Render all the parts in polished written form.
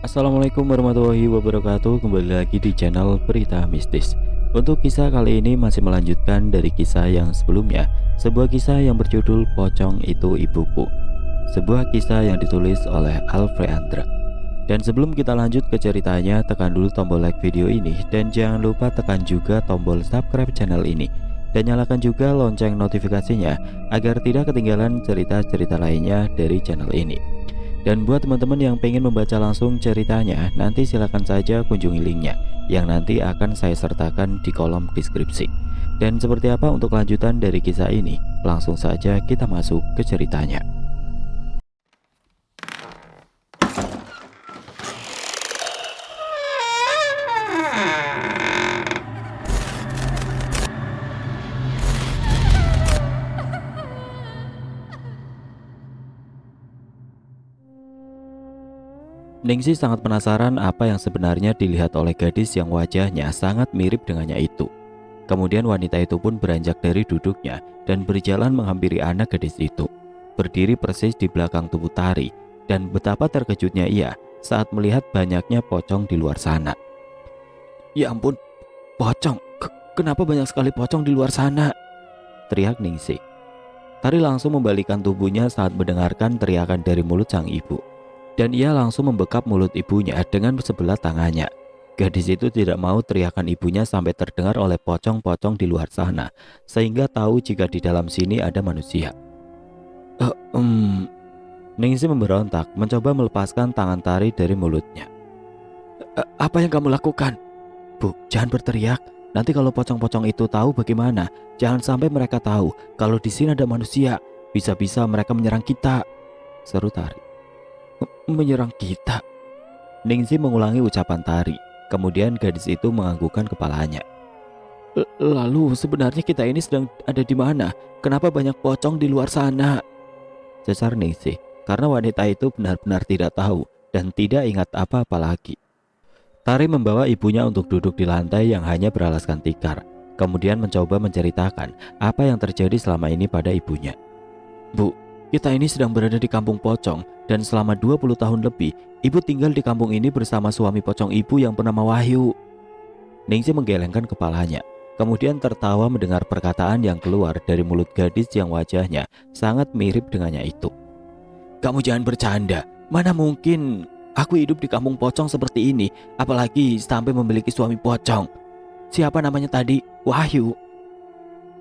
Assalamualaikum warahmatullahi wabarakatuh. Kembali lagi di channel Berita Mistis. Untuk kisah kali ini masih melanjutkan dari kisah yang sebelumnya. Sebuah kisah yang berjudul Pocong Itu Ibuku. Sebuah kisah yang ditulis oleh Alfreandra. Dan sebelum kita lanjut ke ceritanya, tekan dulu tombol like video ini. Dan jangan lupa tekan juga tombol subscribe channel ini. Dan nyalakan juga lonceng notifikasinya agar tidak ketinggalan cerita-cerita lainnya dari channel ini. Dan buat teman-teman yang pengen membaca langsung ceritanya, nanti silakan saja kunjungi linknya yang nanti akan saya sertakan di kolom deskripsi. Dan seperti apa untuk lanjutan dari kisah ini? Langsung saja kita masuk ke ceritanya. Ningsi sangat penasaran apa yang sebenarnya dilihat oleh gadis yang wajahnya sangat mirip dengannya itu. Kemudian wanita itu pun beranjak dari duduknya dan berjalan menghampiri anak gadis itu, berdiri persis di belakang tubuh Tari, dan betapa terkejutnya ia saat melihat banyaknya pocong di luar sana. "Ya ampun, pocong! Kenapa banyak sekali pocong di luar sana?" teriak Ningsi. Tari langsung membalikkan tubuhnya saat mendengarkan teriakan dari mulut sang ibu. Dan ia langsung membekap mulut ibunya dengan sebelah tangannya. Gadis itu tidak mau teriakan ibunya sampai terdengar oleh pocong-pocong di luar sana, sehingga tahu jika di dalam sini ada manusia. Ningsi memberontak, mencoba melepaskan tangan Tari dari mulutnya. Apa yang kamu lakukan?" "Bu, jangan berteriak. Nanti kalau pocong-pocong itu tahu bagaimana? Jangan sampai mereka tahu kalau di sini ada manusia. Bisa-bisa mereka menyerang kita," seru Tari. "Menyerang kita?" Ningsi mengulangi ucapan Tari. Kemudian gadis itu menganggukkan kepalanya. Lalu sebenarnya kita ini sedang ada di mana? Kenapa banyak pocong di luar sana?" Cesar Ningsi, karena wanita itu benar-benar tidak tahu dan tidak ingat apa-apa lagi. Tari membawa ibunya untuk duduk di lantai yang hanya beralaskan tikar. Kemudian mencoba menceritakan apa yang terjadi selama ini pada ibunya. "Bu, kita ini sedang berada di kampung pocong dan selama 20 tahun lebih ibu tinggal di kampung ini bersama suami pocong ibu yang bernama Wahyu." Ningsi menggelengkan kepalanya, kemudian tertawa mendengar perkataan yang keluar dari mulut gadis yang wajahnya sangat mirip dengannya itu. "Kamu jangan bercanda, mana mungkin aku hidup di kampung pocong seperti ini, apalagi sampai memiliki suami pocong. Siapa namanya tadi? Wahyu?"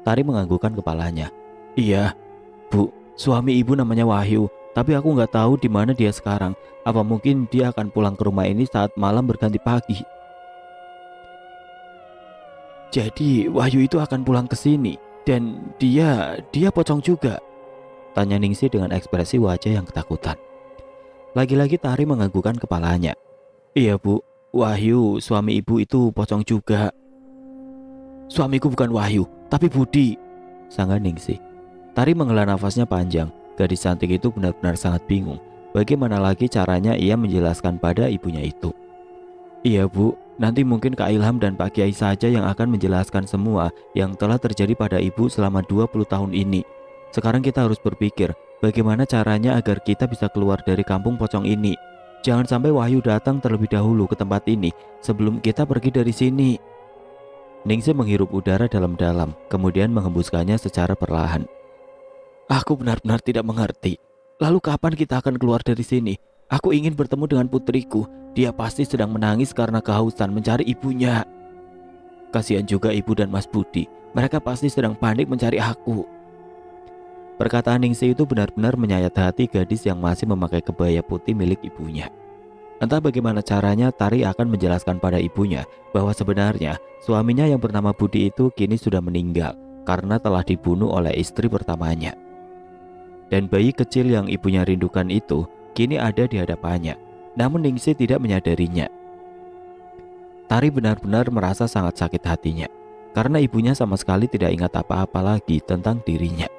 Tari menganggukkan kepalanya. "Iya, Bu. Suami ibu namanya Wahyu, tapi aku nggak tahu di mana dia sekarang. Apa mungkin dia akan pulang ke rumah ini saat malam berganti pagi?" "Jadi Wahyu itu akan pulang ke sini dan dia pocong juga?" tanya Ningsi dengan ekspresi wajah yang ketakutan. Lagi-lagi Tari menganggukkan kepalanya. "Iya, Bu. Wahyu, suami ibu itu pocong juga." "Suamiku bukan Wahyu, tapi Budi," sangga Ningsi. Tari menghela nafasnya panjang. Gadis cantik itu benar-benar sangat bingung. Bagaimana lagi caranya ia menjelaskan pada ibunya itu. "Iya, Bu, nanti mungkin Kak Ilham dan Pak Kiai saja yang akan menjelaskan semua yang telah terjadi pada ibu selama 20 tahun ini. Sekarang kita harus berpikir bagaimana caranya agar kita bisa keluar dari kampung pocong ini. Jangan sampai Wahyu datang terlebih dahulu ke tempat ini sebelum kita pergi dari sini." Ningsi menghirup udara dalam-dalam, kemudian menghembuskannya secara perlahan. "Aku benar-benar tidak mengerti. Lalu kapan kita akan keluar dari sini? Aku ingin bertemu dengan putriku. Dia pasti sedang menangis karena kehausan mencari ibunya. Kasihan juga ibu dan Mas Budi. Mereka pasti sedang panik mencari aku." Perkataan Ningsi itu benar-benar menyayat hati gadis yang masih memakai kebaya putih milik ibunya. Entah bagaimana caranya Tari akan menjelaskan pada ibunya bahwa sebenarnya suaminya yang bernama Budi itu kini sudah meninggal karena telah dibunuh oleh istri pertamanya. Dan bayi kecil yang ibunya rindukan itu kini ada di hadapannya. Namun Ningsi tidak menyadarinya. Tari benar-benar merasa sangat sakit hatinya karena ibunya sama sekali tidak ingat apa-apa lagi tentang dirinya.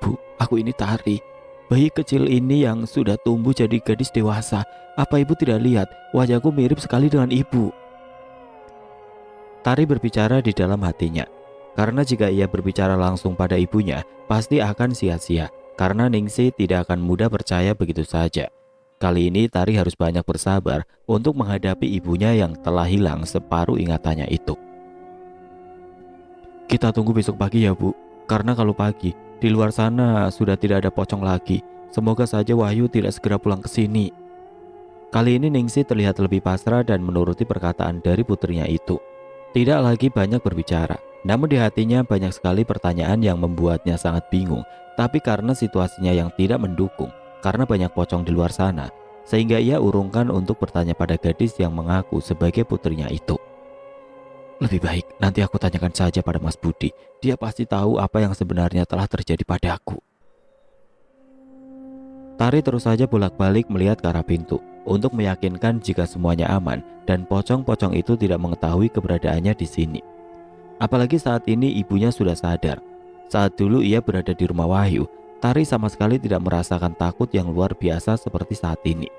"Bu, aku ini Tari. Bayi kecil ini yang sudah tumbuh jadi gadis dewasa. Apa ibu tidak lihat wajahku mirip sekali dengan ibu?" Tari berbicara di dalam hatinya. Karena jika ia berbicara langsung pada ibunya, pasti akan sia-sia. Karena Ningsi tidak akan mudah percaya begitu saja. Kali ini Tari harus banyak bersabar untuk menghadapi ibunya yang telah hilang separuh ingatannya itu. Kita tunggu besok pagi ya Bu, karena kalau pagi di luar sana sudah tidak ada pocong lagi. Semoga saja Wahyu tidak segera pulang ke sini. Kali ini Ningsih terlihat lebih pasrah dan menuruti perkataan dari putrinya itu. Tidak lagi banyak berbicara, namun di hatinya banyak sekali pertanyaan yang membuatnya sangat bingung. Tapi karena situasinya yang tidak mendukung, karena banyak pocong di luar sana, sehingga ia urungkan untuk bertanya pada gadis yang mengaku sebagai putrinya itu. Lebih baik nanti aku tanyakan saja pada Mas Budi. Dia pasti tahu apa yang sebenarnya telah terjadi padaku. Tari terus saja bolak-balik melihat ke arah pintu untuk meyakinkan jika semuanya aman dan pocong-pocong itu tidak mengetahui keberadaannya di sini. Apalagi saat ini ibunya sudah sadar. Saat dulu ia berada di rumah Wahyu, Tari sama sekali tidak merasakan takut yang luar biasa seperti saat ini.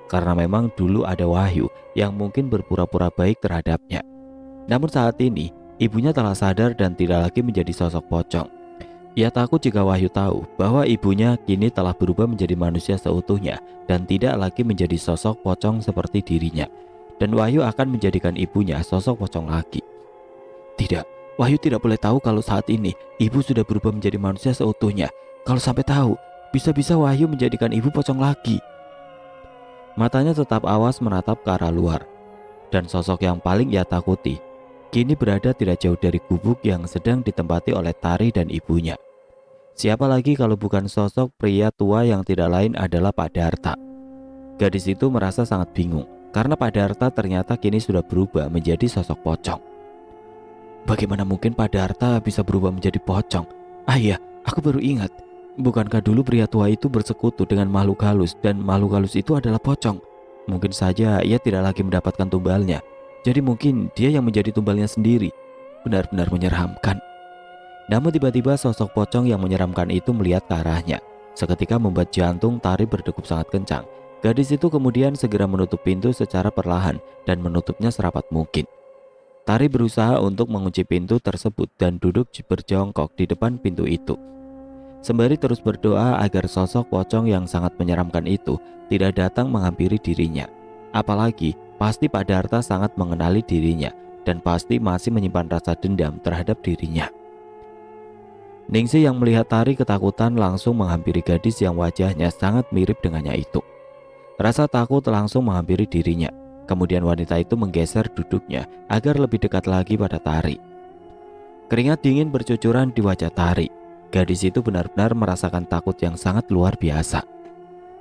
Karena memang dulu ada Wahyu yang mungkin berpura-pura baik terhadapnya. Namun saat ini, ibunya telah sadar dan tidak lagi menjadi sosok pocong. Ia takut jika Wahyu tahu bahwa ibunya kini telah berubah menjadi manusia seutuhnya dan tidak lagi menjadi sosok pocong seperti dirinya. Dan Wahyu akan menjadikan ibunya sosok pocong lagi. Tidak, Wahyu tidak boleh tahu kalau saat ini ibu sudah berubah menjadi manusia seutuhnya. Kalau sampai tahu, bisa-bisa Wahyu menjadikan ibu pocong lagi. Matanya tetap awas menatap ke arah luar. Dan sosok yang paling ia takuti kini berada tidak jauh dari gubuk yang sedang ditempati oleh Tari dan ibunya. Siapa lagi kalau bukan sosok pria tua yang tidak lain adalah Pak Darta. Gadis itu merasa sangat bingung karena Pak Darta ternyata kini sudah berubah menjadi sosok pocong. Bagaimana mungkin Pak Darta bisa berubah menjadi pocong? Ah iya, aku baru ingat. Bukankah dulu pria tua itu bersekutu dengan makhluk halus dan makhluk halus itu adalah pocong? Mungkin saja ia tidak lagi mendapatkan tumbalnya. Jadi mungkin dia yang menjadi tumbalnya sendiri. Benar-benar menyeramkan. Namun tiba-tiba sosok pocong yang menyeramkan itu melihat ke arahnya. Seketika membuat jantung Tari berdegup sangat kencang. Gadis itu kemudian segera menutup pintu secara perlahan dan menutupnya serapat mungkin. Tari berusaha untuk mengunci pintu tersebut dan duduk berjongkok di depan pintu itu. Sembari terus berdoa agar sosok pocong yang sangat menyeramkan itu tidak datang menghampiri dirinya. Apalagi pasti Pak Darta sangat mengenali dirinya dan pasti masih menyimpan rasa dendam terhadap dirinya. Ningsih yang melihat Tari ketakutan langsung menghampiri gadis yang wajahnya sangat mirip dengannya itu. Rasa takut langsung menghampiri dirinya. Kemudian wanita itu menggeser duduknya agar lebih dekat lagi pada Tari. Keringat dingin bercucuran di wajah Tari. Gadis itu benar-benar merasakan takut yang sangat luar biasa.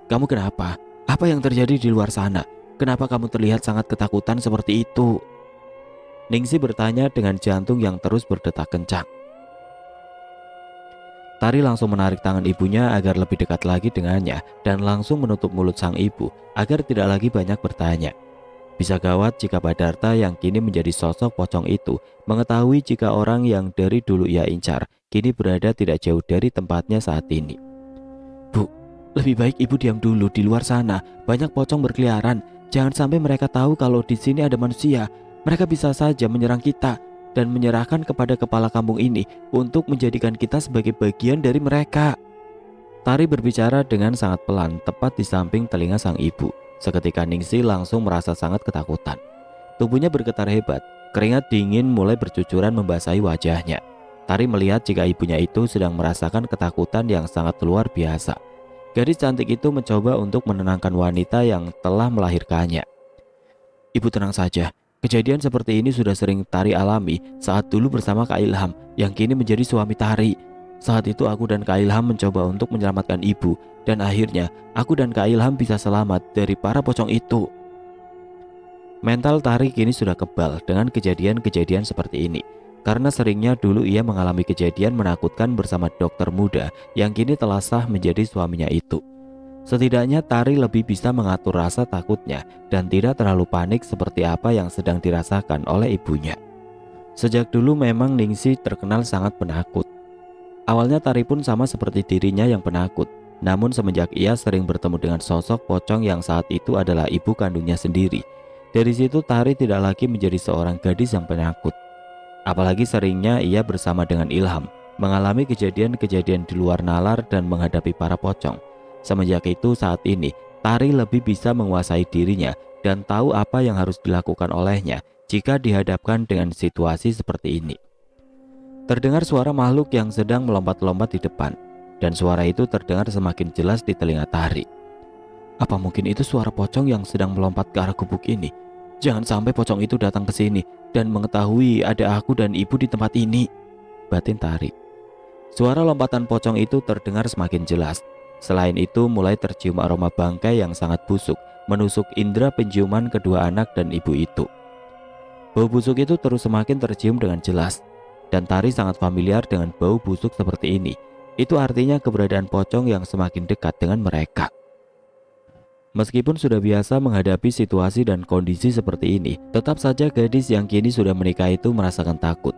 Kamu kenapa? Apa yang terjadi di luar sana? Kenapa kamu terlihat sangat ketakutan seperti itu? Ningsih bertanya dengan jantung yang terus berdetak kencang. Tari langsung menarik tangan ibunya agar lebih dekat lagi dengannya dan langsung menutup mulut sang ibu agar tidak lagi banyak bertanya. Bisa gawat jika Pak Darta yang kini menjadi sosok pocong itu mengetahui jika orang yang dari dulu ia incar kini berada tidak jauh dari tempatnya saat ini. Bu, lebih baik ibu diam dulu di luar sana. Banyak pocong berkeliaran. Jangan sampai mereka tahu kalau di sini ada manusia. Mereka bisa saja menyerang kita dan menyerahkan kepada kepala kampung ini untuk menjadikan kita sebagai bagian dari mereka. Tari berbicara dengan sangat pelan tepat di samping telinga sang ibu. Seketika Ningsih langsung merasa sangat ketakutan. Tubuhnya bergetar hebat. Keringat dingin mulai bercucuran membasahi wajahnya. Tari melihat jika ibunya itu sedang merasakan ketakutan yang sangat luar biasa. Gadis cantik itu mencoba untuk menenangkan wanita yang telah melahirkannya. Ibu tenang saja, kejadian seperti ini sudah sering Tari alami saat dulu bersama Kak Ilham yang kini menjadi suami Tari. Saat itu aku dan Kak Ilham mencoba untuk menyelamatkan ibu dan akhirnya aku dan Kak Ilham bisa selamat dari para pocong itu. Mental Tari kini sudah kebal dengan kejadian-kejadian seperti ini. Karena seringnya dulu ia mengalami kejadian menakutkan bersama dokter muda yang kini telah sah menjadi suaminya itu. Setidaknya Tari lebih bisa mengatur rasa takutnya dan tidak terlalu panik seperti apa yang sedang dirasakan oleh ibunya. Sejak dulu memang Ningsih terkenal sangat penakut. Awalnya Tari pun sama seperti dirinya yang penakut. Namun semenjak ia sering bertemu dengan sosok pocong yang saat itu adalah ibu kandungnya sendiri, dari situ Tari tidak lagi menjadi seorang gadis yang penakut. Apalagi seringnya ia bersama dengan Ilham mengalami kejadian-kejadian di luar nalar dan menghadapi para pocong. Semenjak itu saat ini Tari lebih bisa menguasai dirinya dan tahu apa yang harus dilakukan olehnya jika dihadapkan dengan situasi seperti ini. Terdengar suara makhluk yang sedang melompat-lompat di depan, dan suara itu terdengar semakin jelas di telinga Tari. Apa mungkin itu suara pocong yang sedang melompat ke arah gubuk ini? Jangan sampai pocong itu datang ke sini dan mengetahui ada aku dan ibu di tempat ini, batin Tari. Suara lompatan pocong itu terdengar semakin jelas. Selain itu mulai tercium aroma bangkai yang sangat busuk menusuk indera penciuman kedua anak dan ibu itu. Bau busuk itu terus semakin tercium dengan jelas, dan Tari sangat familiar dengan bau busuk seperti ini. Itu artinya keberadaan pocong yang semakin dekat dengan mereka. Meskipun sudah biasa menghadapi situasi dan kondisi seperti ini, tetap saja gadis yang kini sudah menikah itu merasakan takut.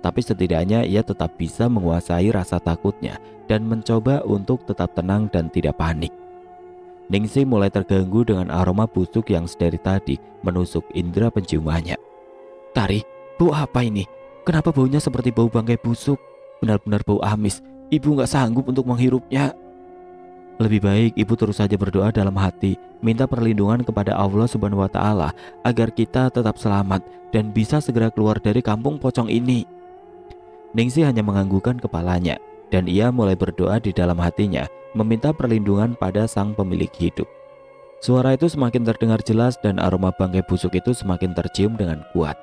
Tapi setidaknya ia tetap bisa menguasai rasa takutnya dan mencoba untuk tetap tenang dan tidak panik. Ningsih mulai terganggu dengan aroma busuk yang sedari tadi menusuk indera penciumannya. Tari, bau apa ini? Kenapa baunya seperti bau bangkai busuk? Benar-benar bau amis. Ibu gak sanggup untuk menghirupnya. Lebih baik ibu terus saja berdoa dalam hati, minta perlindungan kepada Allah Subhanahu wa Ta'ala agar kita tetap selamat dan bisa segera keluar dari kampung pocong ini. Ningsih hanya menganggukkan kepalanya, dan ia mulai berdoa di dalam hatinya, meminta perlindungan pada sang pemilik hidup. Suara itu semakin terdengar jelas dan aroma bangkai busuk itu semakin tercium dengan kuat.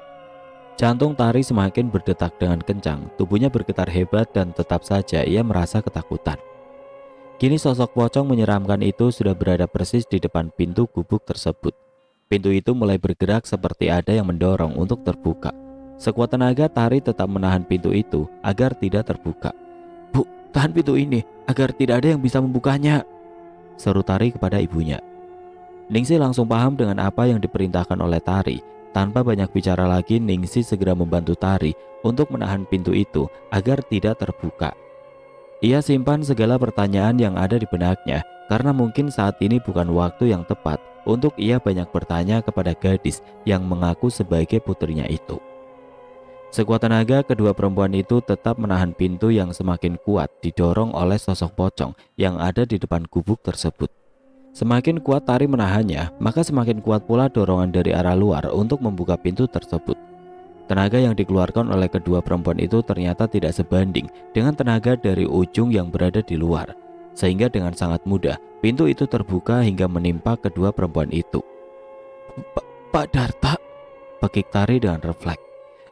Jantung Tari semakin berdetak dengan kencang, tubuhnya bergetar hebat dan tetap saja ia merasa ketakutan. Kini sosok pocong menyeramkan itu sudah berada persis di depan pintu gubuk tersebut. Pintu itu mulai bergerak seperti ada yang mendorong untuk terbuka. Sekuat tenaga Tari tetap menahan pintu itu agar tidak terbuka. Bu, tahan pintu ini agar tidak ada yang bisa membukanya, seru Tari kepada ibunya. Ningsih langsung paham dengan apa yang diperintahkan oleh Tari. Tanpa banyak bicara lagi, Ningsih segera membantu Tari untuk menahan pintu itu agar tidak terbuka. Ia simpan segala pertanyaan yang ada di benaknya karena mungkin saat ini bukan waktu yang tepat untuk ia banyak bertanya kepada gadis yang mengaku sebagai putrinya itu. Sekuat tenaga kedua perempuan itu tetap menahan pintu yang semakin kuat didorong oleh sosok pocong yang ada di depan gubuk tersebut. Semakin kuat Tari menahannya, maka semakin kuat pula dorongan dari arah luar untuk membuka pintu tersebut. Tenaga yang dikeluarkan oleh kedua perempuan itu ternyata tidak sebanding dengan tenaga dari ujung yang berada di luar, sehingga dengan sangat mudah pintu itu terbuka hingga menimpa kedua perempuan itu. Pak Darta, pekik Tari dengan refleks.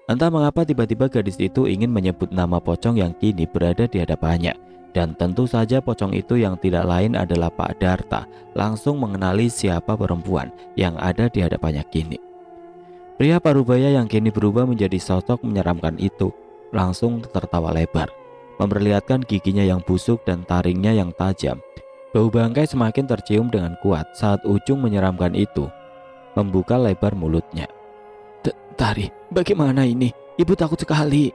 Entah mengapa tiba-tiba gadis itu ingin menyebut nama pocong yang kini berada di hadapannya. Dan tentu saja pocong itu yang tidak lain adalah Pak Darta langsung mengenali siapa perempuan yang ada di hadapannya kini. Pria parubaya yang kini berubah menjadi sosok menyeramkan itu langsung tertawa lebar, memperlihatkan giginya yang busuk dan taringnya yang tajam. Bau bangkai semakin tercium dengan kuat saat ujung menyeramkan itu membuka lebar mulutnya. Tari, bagaimana ini? Ibu takut sekali.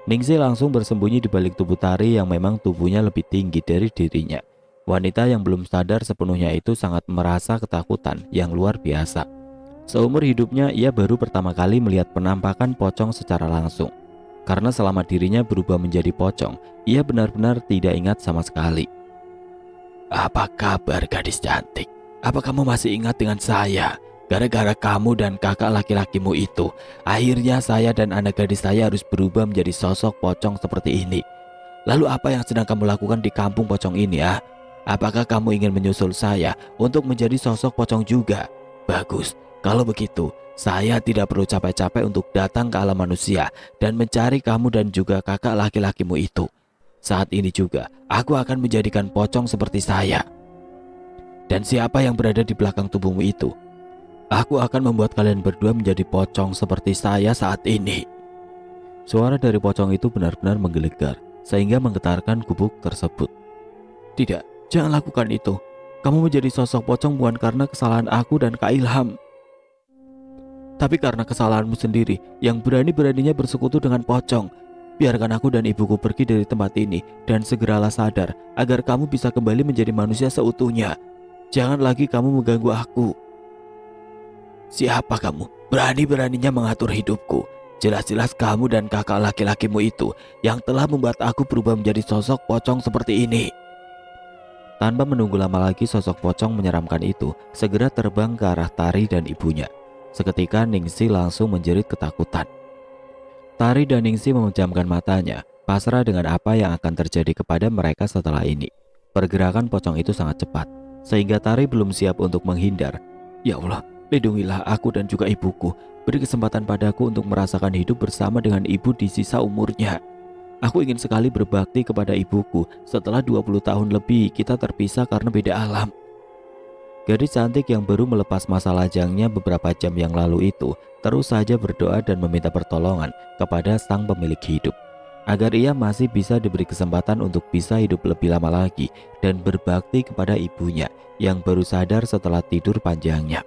Ningsih langsung bersembunyi di balik tubuh Tari yang memang tubuhnya lebih tinggi dari dirinya. Wanita yang belum sadar sepenuhnya itu sangat merasa ketakutan yang luar biasa. Seumur hidupnya ia baru pertama kali melihat penampakan pocong secara langsung. Karena selama dirinya berubah menjadi pocong, ia benar-benar tidak ingat sama sekali. Apa kabar gadis cantik? Apa kamu masih ingat dengan saya? Gara-gara kamu dan kakak laki-lakimu itu, akhirnya saya dan anak gadis saya harus berubah menjadi sosok pocong seperti ini. Lalu apa yang sedang kamu lakukan di kampung pocong ini ya? Apakah kamu ingin menyusul saya untuk menjadi sosok pocong juga? Bagus, kalau begitu saya tidak perlu capek-capek untuk datang ke alam manusia dan mencari kamu dan juga kakak laki-lakimu itu. Saat ini juga aku akan menjadikan pocong seperti saya. Dan siapa yang berada di belakang tubuhmu itu? Aku akan membuat kalian berdua menjadi pocong seperti saya saat ini. Suara dari pocong itu benar-benar menggelegar sehingga menggetarkan gubuk tersebut. Tidak, jangan lakukan itu. Kamu menjadi sosok pocong bukan karena kesalahan aku dan Kak Ilham, tapi karena kesalahanmu sendiri yang berani-beraninya bersekutu dengan pocong. Biarkan aku dan ibuku pergi dari tempat ini dan segeralah sadar agar kamu bisa kembali menjadi manusia seutuhnya. Jangan lagi kamu mengganggu aku. Siapa kamu? Berani-beraninya mengatur hidupku. Jelas-jelas kamu dan kakak laki-lakimu itu yang telah membuat aku berubah menjadi sosok pocong seperti ini. Tanpa menunggu lama lagi, sosok pocong menyeramkan itu segera terbang ke arah Tari dan ibunya. Seketika Ningsih langsung menjerit ketakutan. Tari dan Ningsih memejamkan matanya, pasrah dengan apa yang akan terjadi kepada mereka setelah ini. Pergerakan pocong itu sangat cepat, sehingga Tari belum siap untuk menghindar. Ya Allah, lindungilah aku dan juga ibuku. Beri kesempatan padaku untuk merasakan hidup bersama dengan ibu di sisa umurnya. Aku ingin sekali berbakti kepada ibuku. Setelah 20 tahun lebih kita terpisah karena beda alam. Gadis cantik yang baru melepas masa lajangnya beberapa jam yang lalu itu terus saja berdoa dan meminta pertolongan kepada sang pemilik hidup agar ia masih bisa diberi kesempatan untuk bisa hidup lebih lama lagi dan berbakti kepada ibunya yang baru sadar setelah tidur panjangnya.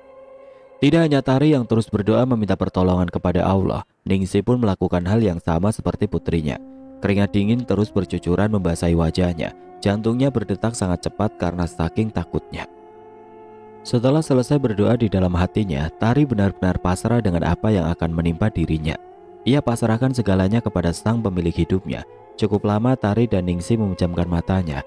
Tidak hanya Tari yang terus berdoa meminta pertolongan kepada Allah, Ningsih pun melakukan hal yang sama seperti putrinya. Keringat dingin terus bercucuran membasahi wajahnya. Jantungnya berdetak sangat cepat karena saking takutnya. Setelah selesai berdoa di dalam hatinya, Tari benar-benar pasrah dengan apa yang akan menimpa dirinya. Ia pasrahkan segalanya kepada sang pemilik hidupnya. Cukup lama Tari dan Ningsih memejamkan matanya.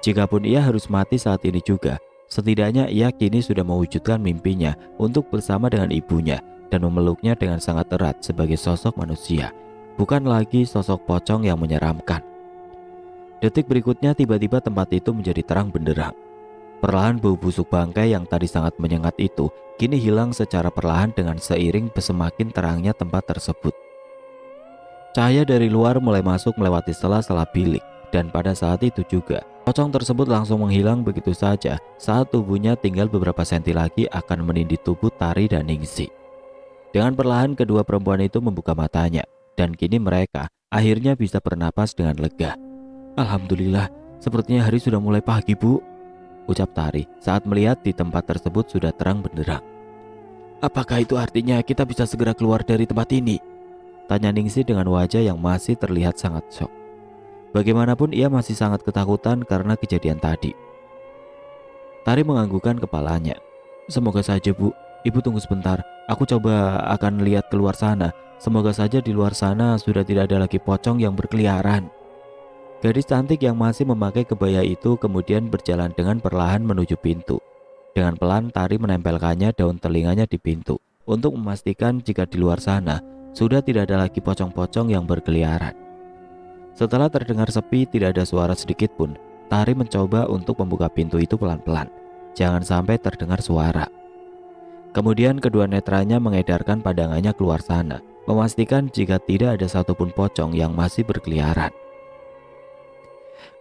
Jikapun ia harus mati saat ini juga, setidaknya ia kini sudah mewujudkan mimpinya untuk bersama dengan ibunya dan memeluknya dengan sangat erat sebagai sosok manusia, bukan lagi sosok pocong yang menyeramkan. Detik berikutnya tiba-tiba tempat itu menjadi terang benderang. Perlahan bau busuk bangkai yang tadi sangat menyengat itu kini hilang secara perlahan dengan seiring semakin terangnya tempat tersebut. Cahaya dari luar mulai masuk melewati sela-sela bilik, dan pada saat itu juga pocong tersebut langsung menghilang begitu saja saat tubuhnya tinggal beberapa senti lagi akan menindih tubuh Tari dan Ningsih. Dengan perlahan kedua perempuan itu membuka matanya, dan kini mereka akhirnya bisa bernapas dengan lega. Alhamdulillah, sepertinya hari sudah mulai pagi, Bu, ucap Tari saat melihat di tempat tersebut sudah terang benderang. Apakah itu artinya kita bisa segera keluar dari tempat ini? Tanya Ningsih dengan wajah yang masih terlihat sangat shock. Bagaimanapun ia masih sangat ketakutan karena kejadian tadi. Tari menganggukkan kepalanya. Semoga saja, Bu. Ibu tunggu sebentar. Aku coba akan lihat keluar sana. Semoga saja di luar sana sudah tidak ada lagi pocong yang berkeliaran. Gadis cantik yang masih memakai kebaya itu kemudian berjalan dengan perlahan menuju pintu. Dengan pelan Tari menempelkannya daun telinganya di pintu untuk memastikan jika di luar sana sudah tidak ada lagi pocong-pocong yang berkeliaran. Setelah terdengar sepi, tidak ada suara sedikit pun, Tari mencoba untuk membuka pintu itu pelan-pelan. Jangan sampai terdengar suara. Kemudian kedua netranya mengedarkan pandangannya keluar sana, memastikan jika tidak ada satupun pocong yang masih berkeliaran.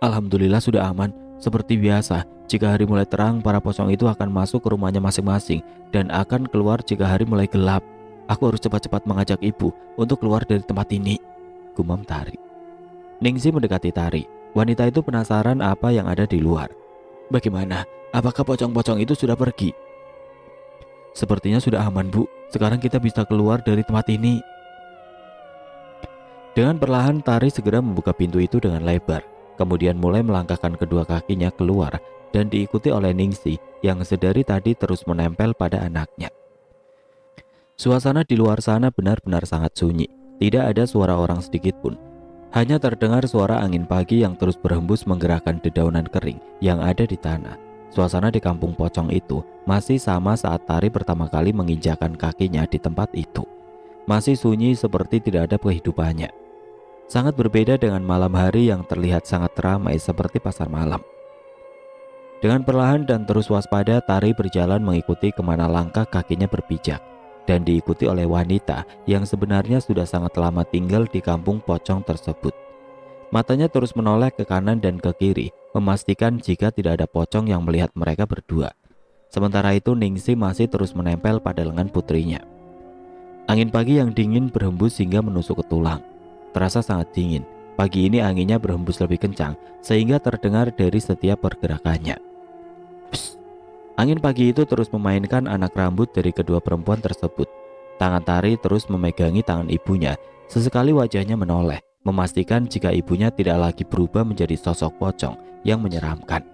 Alhamdulillah sudah aman. Seperti biasa, jika hari mulai terang, para pocong itu akan masuk ke rumahnya masing-masing dan akan keluar jika hari mulai gelap. Aku harus cepat-cepat mengajak ibu untuk keluar dari tempat ini, gumam Tari. Ningsih mendekati Tari. Wanita itu penasaran apa yang ada di luar. Bagaimana? Apakah pocong-pocong itu sudah pergi? Sepertinya sudah aman, Bu. Sekarang kita bisa keluar dari tempat ini. Dengan perlahan Tari segera membuka pintu itu dengan lebar. Kemudian mulai melangkahkan kedua kakinya keluar dan diikuti oleh Ningsih yang sedari tadi terus menempel pada anaknya. Suasana di luar sana benar-benar sangat sunyi. Tidak ada suara orang sedikit pun. Hanya terdengar suara angin pagi yang terus berhembus menggerakkan dedaunan kering yang ada di tanah. Suasana di kampung pocong itu masih sama saat Tari pertama kali menginjakan kakinya di tempat itu. Masih sunyi seperti tidak ada kehidupannya. Sangat berbeda dengan malam hari yang terlihat sangat ramai seperti pasar malam. Dengan perlahan dan terus waspada, Tari berjalan mengikuti kemana langkah kakinya berpijak, dan diikuti oleh wanita yang sebenarnya sudah sangat lama tinggal di kampung pocong tersebut. Matanya terus menoleh ke kanan dan ke kiri, memastikan jika tidak ada pocong yang melihat mereka berdua. Sementara itu Ningsih masih terus menempel pada lengan putrinya. Angin pagi yang dingin berhembus hingga menusuk ke tulang. Terasa sangat dingin. Pagi ini anginnya berhembus lebih kencang sehingga terdengar dari setiap pergerakannya. Psst. Angin pagi itu terus memainkan anak rambut dari kedua perempuan tersebut. Tangan Tari terus memegangi tangan ibunya. Sesekali wajahnya menoleh, memastikan jika ibunya tidak lagi berubah menjadi sosok pocong yang menyeramkan.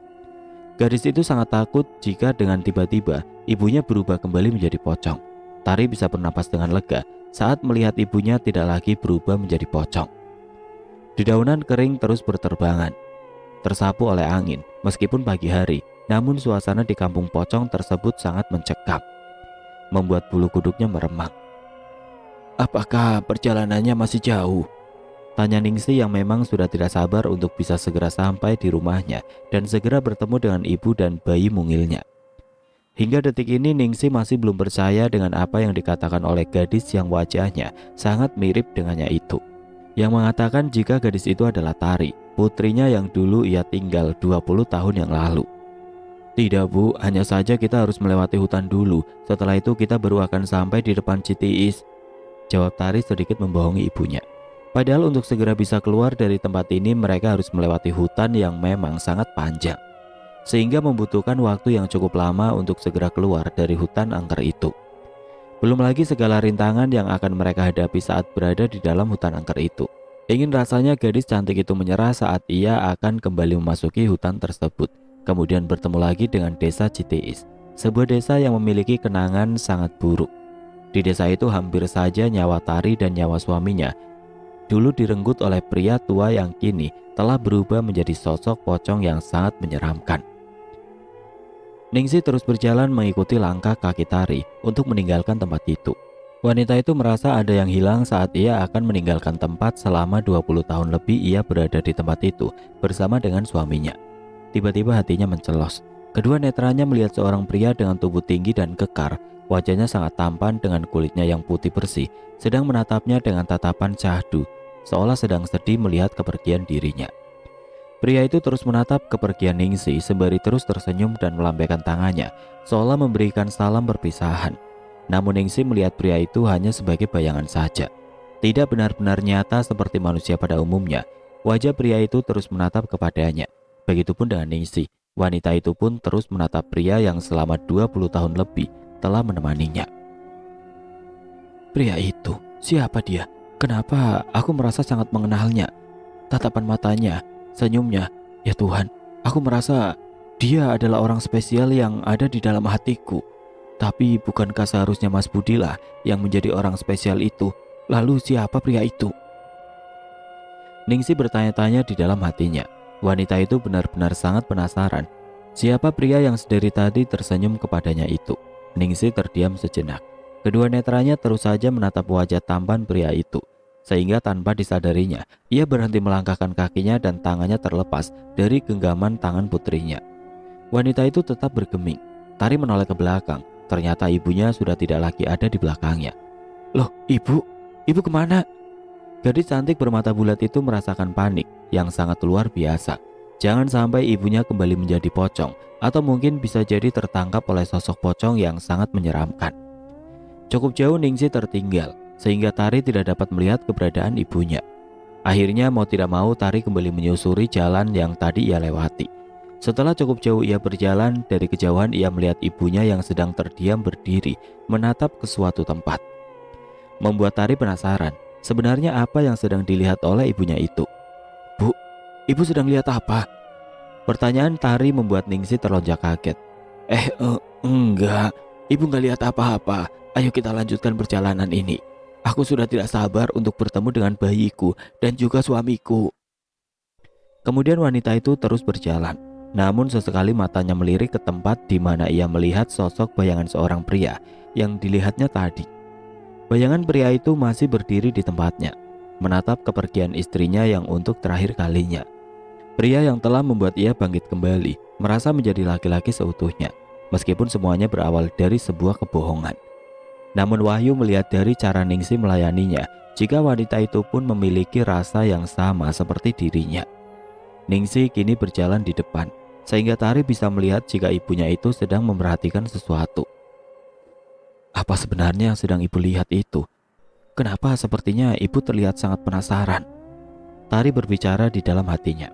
Gadis itu sangat takut jika dengan tiba-tiba ibunya berubah kembali menjadi pocong. Tari bisa bernapas dengan lega saat melihat ibunya tidak lagi berubah menjadi pocong. Dedaunan kering terus berterbangan. tersapu oleh angin. Meskipun pagi hari, namun suasana di kampung pocong tersebut sangat mencekam, membuat bulu kuduknya meremang. "Apakah perjalanannya masih jauh?" tanya Ningsih yang memang sudah tidak sabar untuk bisa segera sampai di rumahnya dan segera bertemu dengan ibu dan bayi mungilnya. Hingga detik ini Ningsih masih belum percaya dengan apa yang dikatakan oleh gadis yang wajahnya sangat mirip dengannya itu, yang mengatakan jika gadis itu adalah Tari, putrinya yang dulu ia tinggal 20 tahun yang lalu. "Tidak Bu, hanya saja kita harus melewati hutan dulu, setelah itu kita baru akan sampai di depan Citiis," jawab Tari sedikit membohongi ibunya. Padahal untuk segera bisa keluar dari tempat ini mereka harus melewati hutan yang memang sangat panjang, sehingga membutuhkan waktu yang cukup lama untuk segera keluar dari hutan angker itu. Belum lagi segala rintangan yang akan mereka hadapi saat berada di dalam hutan angker itu. Ingin rasanya gadis cantik itu menyerah saat ia akan kembali memasuki hutan tersebut, kemudian bertemu lagi dengan desa Citiis, sebuah desa yang memiliki kenangan sangat buruk. Di desa itu hampir saja nyawa Tari dan nyawa suaminya dulu direnggut oleh pria tua yang kini telah berubah menjadi sosok pocong yang sangat menyeramkan. Ningsih terus berjalan mengikuti langkah kaki Tari untuk meninggalkan tempat itu. Wanita itu merasa ada yang hilang saat ia akan meninggalkan tempat selama 20 tahun lebih ia berada di tempat itu bersama dengan suaminya. Tiba-tiba hatinya mencelos. Kedua netranya melihat seorang pria dengan tubuh tinggi dan kekar. Wajahnya sangat tampan dengan kulitnya yang putih bersih, sedang menatapnya dengan tatapan syahdu, seolah sedang sedih melihat kepergian dirinya. Pria itu terus menatap kepergian Ningsih sembari terus tersenyum dan melambaikan tangannya, seolah memberikan salam perpisahan. Namun Ningsih melihat pria itu hanya sebagai bayangan saja, tidak benar-benar nyata seperti manusia pada umumnya. Wajah pria itu terus menatap kepadanya. Begitupun dengan Ningsih, wanita itu pun terus menatap pria yang selama 20 tahun lebih telah menemaninya. Pria itu, siapa dia? Kenapa aku merasa sangat mengenalnya? Tatapan matanya, senyumnya, ya Tuhan, aku merasa dia adalah orang spesial yang ada di dalam hatiku. Tapi bukankah seharusnya Mas Budilah yang menjadi orang spesial itu? Lalu siapa pria itu? Ningsih bertanya-tanya di dalam hatinya. Wanita itu benar-benar sangat penasaran. Siapa pria yang sedari tadi tersenyum kepadanya itu? Ningsih terdiam sejenak. Kedua netranya terus saja menatap wajah tampan pria itu, sehingga tanpa disadarinya, ia berhenti melangkahkan kakinya dan tangannya terlepas dari genggaman tangan putrinya. Wanita itu tetap bergeming. Tari menoleh ke belakang. Ternyata ibunya sudah tidak lagi ada di belakangnya. "Loh, ibu? Ibu kemana?" Gadis cantik bermata bulat itu merasakan panik yang sangat luar biasa. Jangan sampai ibunya kembali menjadi pocong, atau mungkin bisa jadi tertangkap oleh sosok pocong yang sangat menyeramkan. Cukup jauh Ningsih tertinggal, sehingga Tari tidak dapat melihat keberadaan ibunya. Akhirnya mau tidak mau Tari kembali menyusuri jalan yang tadi ia lewati. Setelah cukup jauh ia berjalan, dari kejauhan ia melihat ibunya yang sedang terdiam berdiri menatap ke suatu tempat. Membuat Tari penasaran, sebenarnya apa yang sedang dilihat oleh ibunya itu. "Bu, ibu sedang lihat apa?" Pertanyaan Tari membuat Ningsih terlonjak kaget. Enggak, ibu nggak lihat apa-apa. Ayo kita lanjutkan perjalanan ini. Aku sudah tidak sabar untuk bertemu dengan bayiku dan juga suamiku." Kemudian wanita itu terus berjalan. Namun sesekali matanya melirik ke tempat di mana ia melihat sosok bayangan seorang pria yang dilihatnya tadi. Bayangan pria itu masih berdiri di tempatnya, menatap kepergian istrinya yang untuk terakhir kalinya. Pria yang telah membuat ia bangkit kembali, merasa menjadi laki-laki seutuhnya, meskipun semuanya berawal dari sebuah kebohongan. Namun Wahyu melihat dari cara Ningsih melayaninya, jika wanita itu pun memiliki rasa yang sama seperti dirinya. Ningsih kini berjalan di depan, sehingga Tari bisa melihat jika ibunya itu sedang memperhatikan sesuatu. Apa sebenarnya yang sedang ibu lihat itu? Kenapa sepertinya ibu terlihat sangat penasaran? Tari berbicara di dalam hatinya.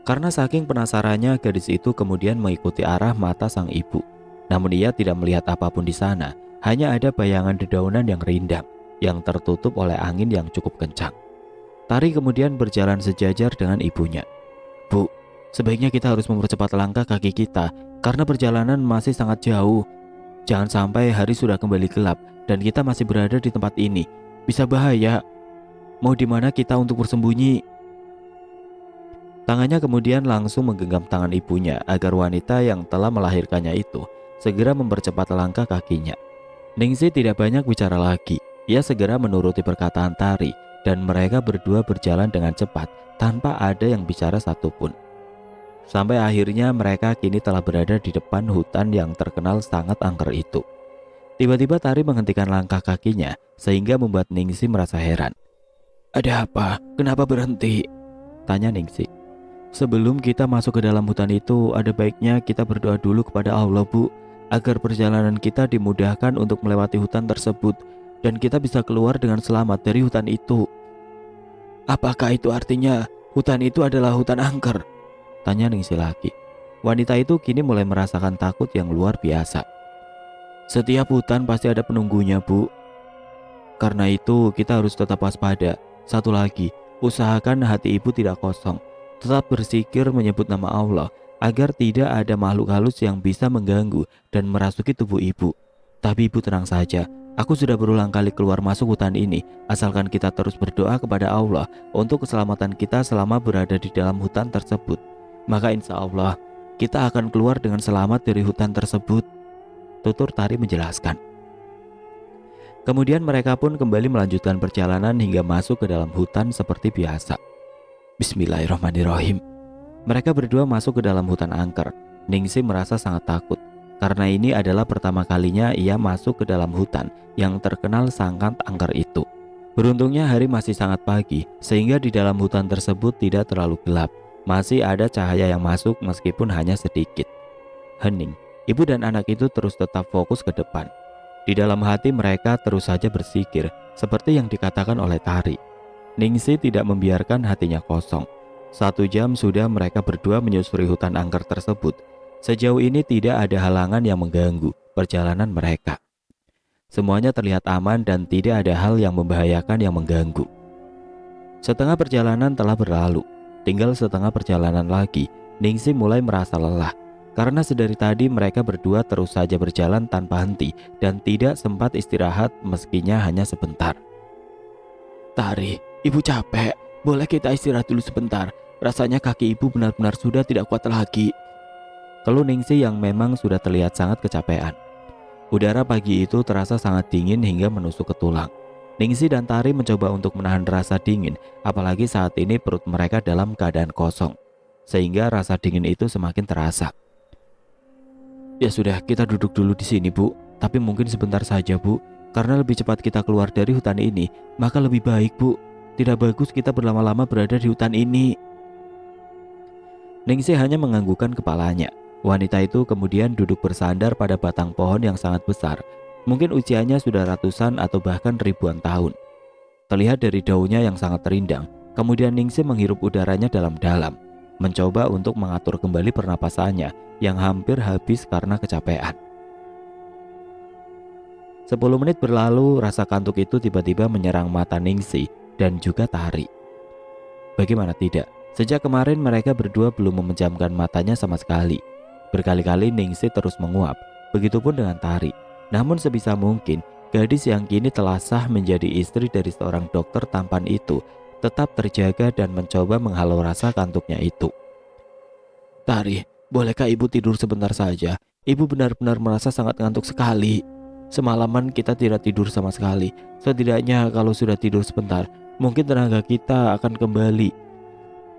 Karena saking penasarannya, gadis itu kemudian mengikuti arah mata sang ibu. Namun ia tidak melihat apapun di sana, hanya ada bayangan dedaunan yang rindang, yang tertutup oleh angin yang cukup kencang. Tari kemudian berjalan sejajar dengan ibunya. "Bu, sebaiknya kita harus mempercepat langkah kaki kita, karena perjalanan masih sangat jauh. Jangan sampai hari sudah kembali gelap, dan kita masih berada di tempat ini. Bisa bahaya. Mau di mana kita untuk bersembunyi?" Tangannya kemudian langsung menggenggam tangan ibunya agar wanita yang telah melahirkannya itu segera mempercepat langkah kakinya. Ningsih tidak banyak bicara lagi. Ia segera menuruti perkataan Tari dan mereka berdua berjalan dengan cepat tanpa ada yang bicara satupun. Sampai akhirnya mereka kini telah berada di depan hutan yang terkenal sangat angker itu. Tiba-tiba Tari menghentikan langkah kakinya sehingga membuat Ningsih merasa heran. "Ada apa? Kenapa berhenti?" tanya Ningsih. "Sebelum kita masuk ke dalam hutan itu, ada baiknya kita berdoa dulu kepada Allah, Bu, agar perjalanan kita dimudahkan untuk melewati hutan tersebut dan kita bisa keluar dengan selamat dari hutan itu." "Apakah itu artinya hutan itu adalah hutan angker?" tanya Ningsih lagi. Wanita itu kini mulai merasakan takut yang luar biasa. "Setiap hutan pasti ada penunggunya, Bu. Karena itu kita harus tetap waspada. Satu lagi, usahakan hati ibu tidak kosong. Tetap berzikir menyebut nama Allah agar tidak ada makhluk halus yang bisa mengganggu dan merasuki tubuh ibu. Tapi ibu tenang saja. Aku sudah berulang kali keluar masuk hutan ini, asalkan kita terus berdoa kepada Allah untuk keselamatan kita selama berada di dalam hutan tersebut. Maka insya Allah kita akan keluar dengan selamat dari hutan tersebut," tutur Tari menjelaskan. Kemudian mereka pun kembali melanjutkan perjalanan hingga masuk ke dalam hutan seperti biasa. Bismillahirrahmanirrahim. Mereka berdua masuk ke dalam hutan angker. Ningsih merasa sangat takut karena ini adalah pertama kalinya ia masuk ke dalam hutan yang terkenal sangat angker itu. Beruntungnya hari masih sangat pagi sehingga di dalam hutan tersebut tidak terlalu gelap. Masih ada cahaya yang masuk meskipun hanya sedikit. Hening, ibu dan anak itu terus tetap fokus ke depan. Di dalam hati mereka terus saja berzikir seperti yang dikatakan oleh Tari. Ningsih tidak membiarkan hatinya kosong. 1 jam sudah mereka berdua menyusuri hutan angker tersebut. Sejauh ini tidak ada halangan yang mengganggu perjalanan mereka. Semuanya terlihat aman dan tidak ada hal yang membahayakan yang mengganggu. Setengah perjalanan telah berlalu. Tinggal setengah perjalanan lagi, Ningsih mulai merasa lelah. Karena sedari tadi mereka berdua terus saja berjalan tanpa henti dan tidak sempat istirahat meskinya hanya sebentar. "Tari, ibu capek. Boleh kita istirahat dulu sebentar? Rasanya kaki ibu benar-benar sudah tidak kuat lagi," keluh Ningsih yang memang sudah terlihat sangat kecapean. Udara pagi itu terasa sangat dingin hingga menusuk ke tulang. Ningsih dan Tari mencoba untuk menahan rasa dingin, apalagi saat ini perut mereka dalam keadaan kosong, sehingga rasa dingin itu semakin terasa. "Ya sudah, kita duduk dulu di sini, Bu. Tapi mungkin sebentar saja, Bu. Karena lebih cepat kita keluar dari hutan ini, maka lebih baik, Bu. Tidak bagus kita berlama-lama berada di hutan ini." Ningsih hanya menganggukkan kepalanya. Wanita itu kemudian duduk bersandar pada batang pohon yang sangat besar. Mungkin usianya sudah ratusan atau bahkan ribuan tahun. Terlihat dari daunnya yang sangat rindang. Kemudian Ningsih menghirup udaranya dalam-dalam, mencoba untuk mengatur kembali pernapasannya yang hampir habis karena kecapean. 10 menit berlalu, rasa kantuk itu tiba-tiba menyerang mata Ningsih dan juga Tari. Bagaimana tidak, sejak kemarin mereka berdua belum memejamkan matanya sama sekali. Berkali-kali Ningsih terus menguap, begitupun dengan Tari. Namun sebisa mungkin, gadis yang kini telah sah menjadi istri dari seorang dokter tampan itu tetap terjaga dan mencoba menghalau rasa kantuknya itu. "Tari, bolehkah ibu tidur sebentar saja? Ibu benar-benar merasa sangat ngantuk sekali. Semalaman kita tidak tidur sama sekali. Setidaknya kalau sudah tidur sebentar, mungkin tenaga kita akan kembali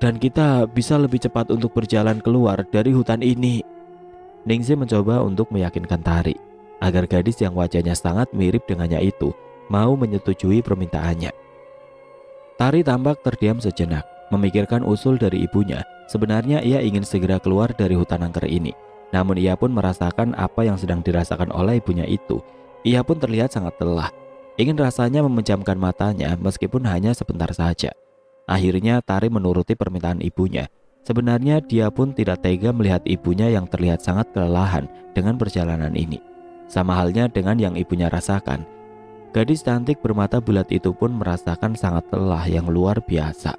dan kita bisa lebih cepat untuk berjalan keluar dari hutan ini." Ningsih mencoba untuk meyakinkan Tari agar gadis yang wajahnya sangat mirip dengannya itu mau menyetujui permintaannya. Tari tampak terdiam sejenak, memikirkan usul dari ibunya. Sebenarnya ia ingin segera keluar dari hutan angker ini. Namun ia pun merasakan apa yang sedang dirasakan oleh ibunya itu. Ia pun terlihat sangat lelah. Ingin rasanya memejamkan matanya meskipun hanya sebentar saja. Akhirnya Tari menuruti permintaan ibunya. Sebenarnya dia pun tidak tega melihat ibunya yang terlihat sangat kelelahan dengan perjalanan ini. Sama halnya dengan yang ibunya rasakan. Gadis cantik bermata bulat itu pun merasakan sangat lelah yang luar biasa.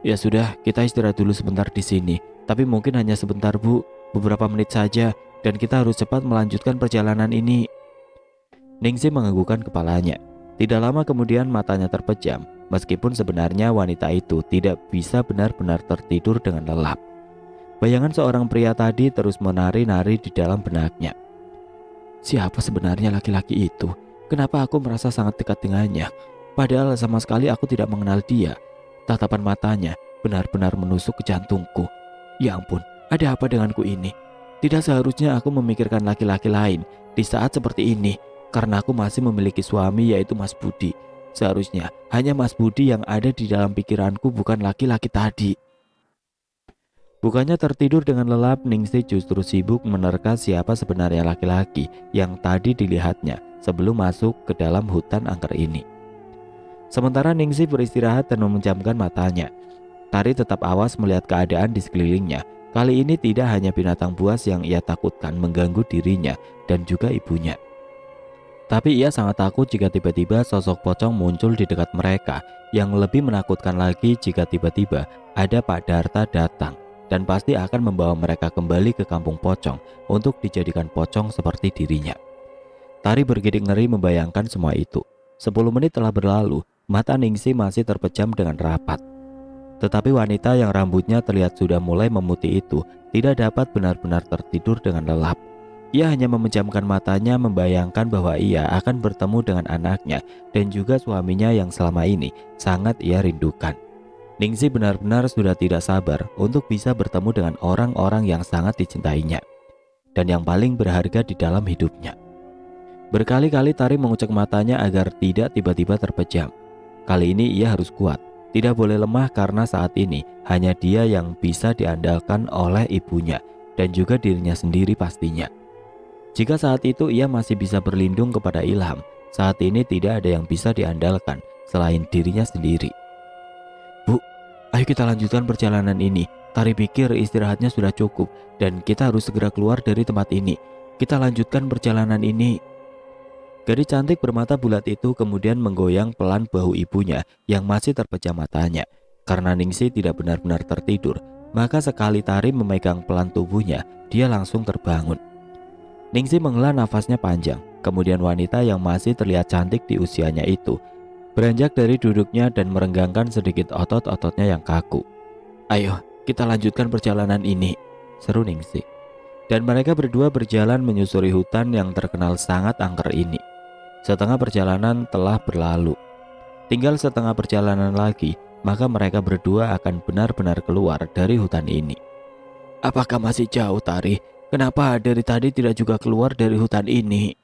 "Ya sudah, kita istirahat dulu sebentar di sini. Tapi mungkin hanya sebentar, Bu. Beberapa menit saja dan kita harus cepat melanjutkan perjalanan ini." Ningsih menganggukkan kepalanya. Tidak lama kemudian matanya terpejam. meskipun sebenarnya wanita itu tidak bisa benar-benar tertidur dengan lelap. Bayangan seorang pria tadi terus menari-nari di dalam benaknya. Siapa sebenarnya laki-laki itu? Kenapa aku merasa sangat dekat dengannya? Padahal sama sekali aku tidak mengenal dia. Tatapan matanya benar-benar menusuk ke jantungku. Ya ampun, ada apa denganku ini? Tidak seharusnya aku memikirkan laki-laki lain di saat seperti ini, karena aku masih memiliki suami yaitu Mas Budi. Seharusnya hanya Mas Budi yang ada di dalam pikiranku, bukan laki-laki tadi. Bukannya tertidur dengan lelap, Ningsih justru sibuk menerka siapa sebenarnya laki-laki yang tadi dilihatnya sebelum masuk ke dalam hutan angker ini. Sementara Ningsih beristirahat dan memejamkan matanya, Tari tetap awas melihat keadaan di sekelilingnya. Kali ini tidak hanya binatang buas yang ia takutkan mengganggu dirinya dan juga ibunya, tapi ia sangat takut jika tiba-tiba sosok pocong muncul di dekat mereka. Yang lebih menakutkan lagi jika tiba-tiba ada Pak Darta datang dan pasti akan membawa mereka kembali ke kampung pocong untuk dijadikan pocong seperti dirinya. Tari bergidik ngeri membayangkan semua itu. 10 menit telah berlalu, mata Ningsih masih terpejam dengan rapat. Tetapi wanita yang rambutnya terlihat sudah mulai memutih itu tidak dapat benar-benar tertidur dengan lelap. Ia hanya memejamkan matanya membayangkan bahwa ia akan bertemu dengan anaknya dan juga suaminya yang selama ini sangat ia rindukan. Ningsih benar-benar sudah tidak sabar untuk bisa bertemu dengan orang-orang yang sangat dicintainya dan yang paling berharga di dalam hidupnya. Berkali-kali Tari mengucek matanya agar tidak tiba-tiba terpejam. Kali ini ia harus kuat, tidak boleh lemah, karena saat ini hanya dia yang bisa diandalkan oleh ibunya dan juga dirinya sendiri pastinya. Jika saat itu ia masih bisa berlindung kepada Ilham, saat ini tidak ada yang bisa diandalkan selain dirinya sendiri. Bu, ayo kita lanjutkan perjalanan ini. Tari pikir istirahatnya sudah cukup dan kita harus segera keluar dari tempat ini. Kita lanjutkan perjalanan ini. Gadis cantik bermata bulat itu kemudian menggoyang pelan bahu ibunya yang masih terpejam matanya. Karena Ningsih tidak benar-benar tertidur, maka sekali Tari memegang pelan tubuhnya, dia langsung terbangun. Ningsih menghela nafasnya panjang. Kemudian wanita yang masih terlihat cantik di usianya itu beranjak dari duduknya dan merenggangkan sedikit otot-ototnya yang kaku. Ayo, kita lanjutkan perjalanan ini, seru Ningsih. Dan mereka berdua berjalan menyusuri hutan yang terkenal sangat angker ini. Setengah perjalanan telah berlalu. Tinggal setengah perjalanan lagi, maka mereka berdua akan benar-benar keluar dari hutan ini. Apakah masih jauh, Tari? Kenapa dari tadi tidak juga keluar dari hutan ini?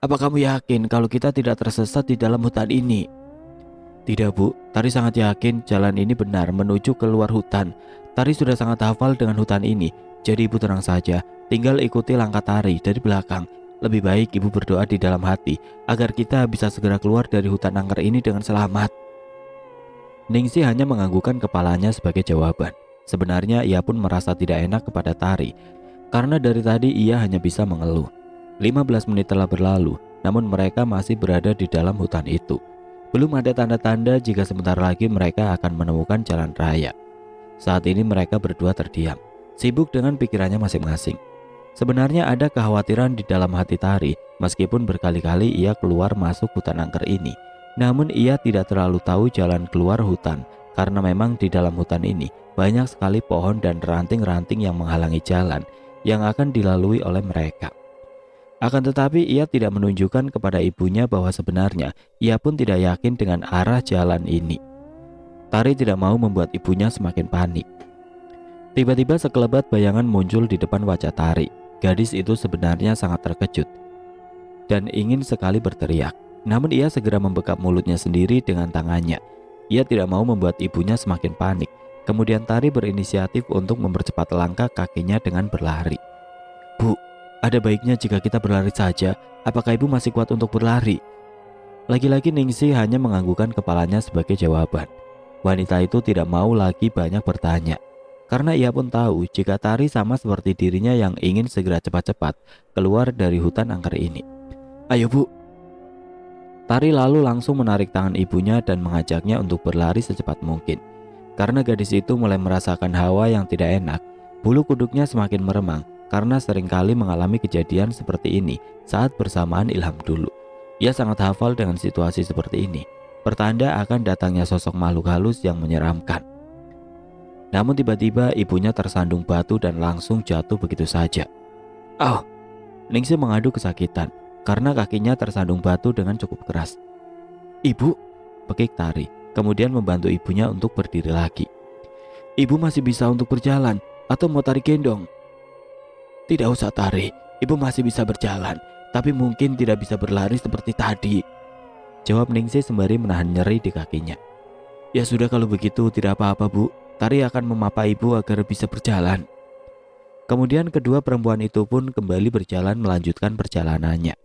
Apa kamu yakin kalau kita tidak tersesat di dalam hutan ini? Tidak, Bu. Tari sangat yakin jalan ini benar menuju keluar hutan. Tari sudah sangat hafal dengan hutan ini. Jadi Ibu tenang saja, tinggal ikuti langkah Tari dari belakang. Lebih baik Ibu berdoa di dalam hati agar kita bisa segera keluar dari hutan angker ini dengan selamat. Ningsih hanya menganggukkan kepalanya sebagai jawaban. Sebenarnya ia pun merasa tidak enak kepada Tari, karena dari tadi ia hanya bisa mengeluh. 15 menit telah berlalu, namun mereka masih berada di dalam hutan itu. Belum ada tanda-tanda jika sebentar lagi mereka akan menemukan jalan raya. Saat ini mereka berdua terdiam, sibuk dengan pikirannya masing-masing. Sebenarnya ada kekhawatiran di dalam hati Tari, meskipun berkali-kali ia keluar masuk hutan angker ini. Namun ia tidak terlalu tahu jalan keluar hutan, karena memang di dalam hutan ini banyak sekali pohon dan ranting-ranting yang menghalangi jalan yang akan dilalui oleh mereka. Akan tetapi ia tidak menunjukkan kepada ibunya bahwa sebenarnya ia pun tidak yakin dengan arah jalan ini. Tari tidak mau membuat ibunya semakin panik. Tiba-tiba sekelebat bayangan muncul di depan wajah Tari. Gadis itu sebenarnya sangat terkejut dan ingin sekali berteriak. Namun ia segera membekap mulutnya sendiri dengan tangannya. Ia tidak mau membuat ibunya semakin panik. Kemudian Tari berinisiatif untuk mempercepat langkah kakinya dengan berlari. Bu, ada baiknya jika kita berlari saja. Apakah Ibu masih kuat untuk berlari? Lagi-lagi Ningsih hanya menganggukkan kepalanya sebagai jawaban. Wanita itu tidak mau lagi banyak bertanya, karena ia pun tahu jika Tari sama seperti dirinya yang ingin segera cepat-cepat keluar dari hutan angker ini. Ayo Bu. Tari lalu langsung menarik tangan ibunya dan mengajaknya untuk berlari secepat mungkin. Karena gadis itu mulai merasakan hawa yang tidak enak, bulu kuduknya semakin meremang karena seringkali mengalami kejadian seperti ini saat bersamaan Ilham dulu. Ia sangat hafal dengan situasi seperti ini. pertanda akan datangnya sosok makhluk halus yang menyeramkan. Namun tiba-tiba ibunya tersandung batu dan langsung jatuh begitu saja. "Oh!" Ningsih mengadu kesakitan karena kakinya tersandung batu dengan cukup keras. "Ibu!" pekik Tari, kemudian membantu ibunya untuk berdiri lagi. "Ibu masih bisa untuk berjalan, atau mau Tari gendong?" "Tidak usah Tari, ibu masih bisa berjalan, tapi mungkin tidak bisa berlari seperti tadi," jawab Ningsih sembari menahan nyeri di kakinya. "Ya sudah kalau begitu tidak apa-apa Bu, Tari akan memapa ibu agar bisa berjalan." Kemudian kedua perempuan itu pun kembali berjalan melanjutkan perjalanannya.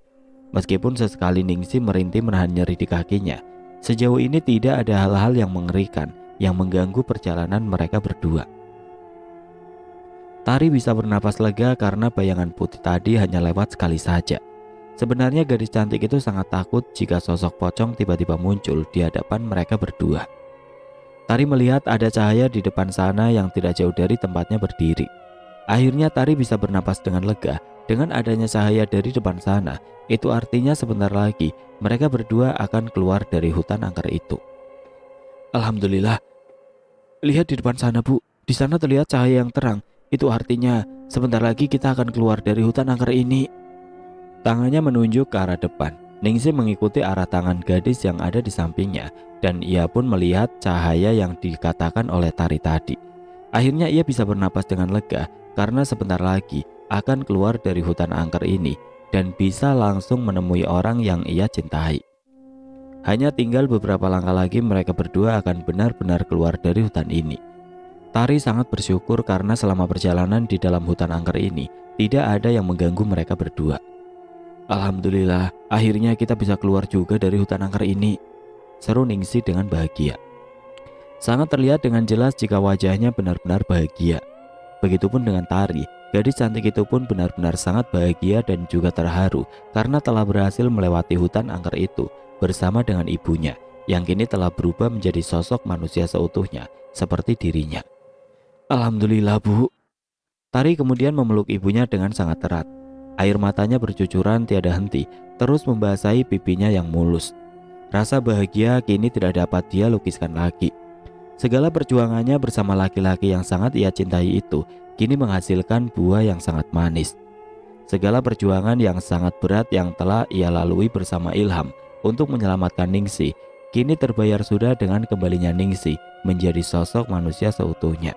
Meskipun sesekali Ningsih merintih menahan nyeri di kakinya, sejauh ini tidak ada hal-hal yang mengerikan yang mengganggu perjalanan mereka berdua. Tari bisa bernapas lega karena bayangan putih tadi hanya lewat sekali saja. Sebenarnya gadis cantik itu sangat takut jika sosok pocong tiba-tiba muncul di hadapan mereka berdua. Tari melihat ada cahaya di depan sana yang tidak jauh dari tempatnya berdiri. Akhirnya Tari bisa bernapas dengan lega. Dengan adanya cahaya dari depan sana, itu artinya sebentar lagi mereka berdua akan keluar dari hutan angker itu. "Alhamdulillah, lihat di depan sana Bu, di sana terlihat cahaya yang terang. Itu artinya sebentar lagi kita akan keluar dari hutan angker ini." Tangannya menunjuk ke arah depan. Ningsih mengikuti arah tangan gadis yang ada di sampingnya, dan ia pun melihat cahaya yang dikatakan oleh Tari tadi. Akhirnya ia bisa bernapas dengan lega karena sebentar lagi akan keluar dari hutan angker ini dan bisa langsung menemui orang yang ia cintai. Hanya tinggal beberapa langkah lagi mereka berdua akan benar-benar keluar dari hutan ini. Tari sangat bersyukur karena selama perjalanan di dalam hutan angker ini tidak ada yang mengganggu mereka berdua. "Alhamdulillah, akhirnya kita bisa keluar juga dari hutan angker ini," seru Ningsih dengan bahagia. Sangat terlihat dengan jelas jika wajahnya benar-benar bahagia. Begitupun dengan Tari, gadis cantik itu pun benar-benar sangat bahagia dan juga terharu karena telah berhasil melewati hutan angker itu bersama dengan ibunya yang kini telah berubah menjadi sosok manusia seutuhnya seperti dirinya. "Alhamdulillah Bu." Tari kemudian memeluk ibunya dengan sangat erat. Air matanya bercucuran tiada henti, terus membasahi pipinya yang mulus. Rasa bahagia kini tidak dapat dia lukiskan lagi. Segala perjuangannya bersama laki-laki yang sangat ia cintai itu kini menghasilkan buah yang sangat manis. Segala perjuangan yang sangat berat yang telah ia lalui bersama Ilham untuk menyelamatkan Ningsih kini terbayar sudah dengan kembalinya Ningsih menjadi sosok manusia seutuhnya.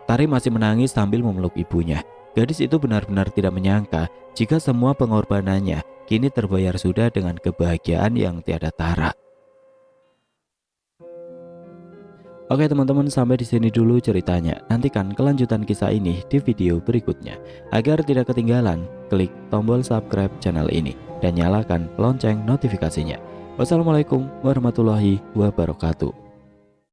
Tari masih menangis sambil memeluk ibunya. Gadis itu benar-benar tidak menyangka jika semua pengorbanannya kini terbayar sudah dengan kebahagiaan yang tiada tara. Oke teman-teman, sampai di sini dulu ceritanya. Nantikan kelanjutan kisah ini di video berikutnya. Agar tidak ketinggalan, klik tombol subscribe channel ini dan nyalakan lonceng notifikasinya. Wassalamualaikum warahmatullahi wabarakatuh.